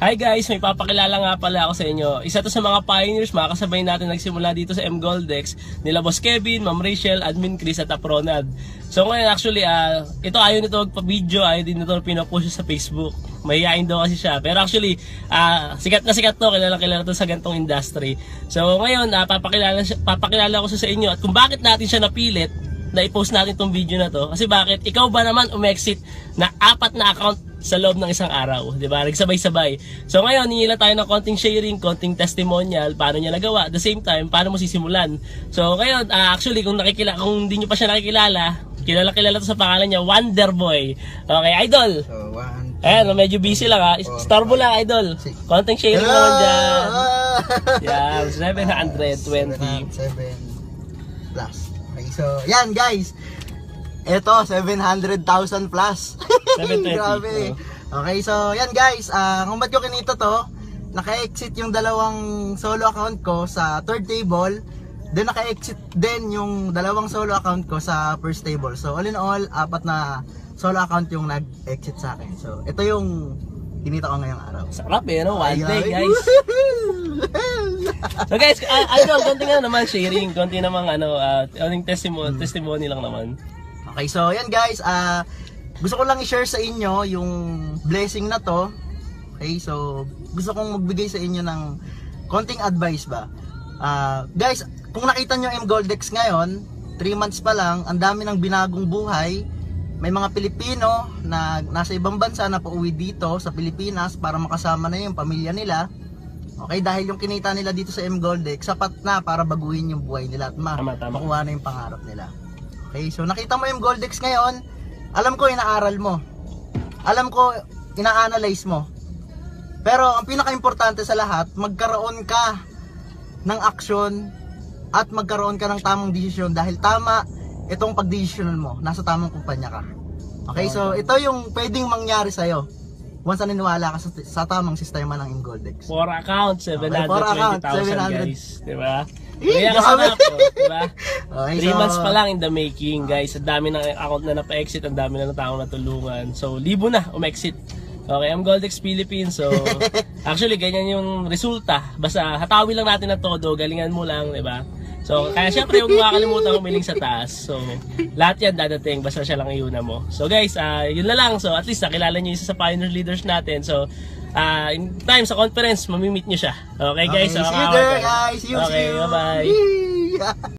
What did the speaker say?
Hi guys, may papakilala nga pala ako sa inyo. Isa to sa mga pioneers, mga kasabay natin nagsimula dito sa M Goldex, nila Boss Kevin, Ma'am Rachel, Admin Chris at Ronald. So ngayon actually, ito ayaw nito magpa-video, ayaw din nito pinopost sa Facebook. Mahihain daw kasi siya. Pero actually, sikat na sikat to, kilala to sa gantong industry. So ngayon, papakilala ko sa inyo at kung bakit natin siya napilit na i-post natin tong video na to. Kasi bakit? Ikaw ba naman umexit na 4 na account sa loob ng isang araw, 'di ba? Nagsabay-sabay. So ngayon, hinihila tayo ng konting sharing, konting testimonial, paano niya nagawa. At the same time, paano mo sisimulan. So ngayon, actually kung hindi niyo pa siya nakikilala, kilala to sa pangalan niya, Wonder Boy. Okay, idol. So, 1, 2, Ayan, medyo busy lang ha. Starbo lang, idol. Konting sharing naman dyan. Yan, 720. 7 plus. Okay, so, yan guys. Ito, 700,000 plus. 720. Grabe. Okay, so, yan guys. Kung ba't ko kinito to, naka-exit yung dalawang solo account ko sa third table. Then naka-exit din yung dalawang solo account ko sa first table. So, all in all, 4 na solo account yung nag-exit sa akin. So, ito yung kinita ko ngayong araw. Sarap no? One day, guys. So guys, idol, konting naman sharing, konting namang testimony lang naman. Okay, so yan guys, gusto ko lang i-share sa inyo yung blessing na to. Okay, so gusto kong magbigay sa inyo ng konting advice ba. Guys, kung nakita nyo M Goldex ngayon, 3 months pa lang, ang dami ng binagong buhay. May mga Pilipino na nasa ibang bansa na pauwi dito sa Pilipinas para makasama na yung pamilya nila. Okay, dahil yung kinita nila dito sa M Goldex, sapat na para baguhin yung buhay nila at makuha na yung pangarap nila. Okay, so nakita mo yung Goldex ngayon, alam ko inaaral mo. Alam ko ina-analyze mo. Pero ang pinaka-importante sa lahat, magkaroon ka ng action at magkaroon ka ng tamang desisyon dahil tama itong pagdesisyonan mo, nasa tamang kumpanya ka. Okay, so ito yung pwedeng mangyari sa'yo once na niniwala ka sa tamang sistema ng M Goldex. 4 accounts, 720,000 guys, di ba? Kaya kasama po, diba? Okay, 3 months pa lang in the making, guys. Ang dami ng account na napa-exit, ang dami na ng taong natulungan. So, libo na umexit. Okay, I'm Goldex Philippines. So, actually, ganyan yung resulta. Basta hatawi lang natin na todo, galingan mo lang, diba? So, kaya syempre, huwag makakalimutan umiling sa taas. So, lahat yan dadating, basta siya lang iuna mo. So, guys, yun na lang. So, at least nakilala nyo isa sa pioneer leaders natin. So, in time sa conference, mamimit nyo siya. Okay guys? Okay, see you there guys. See you, okay, see you. bye-bye.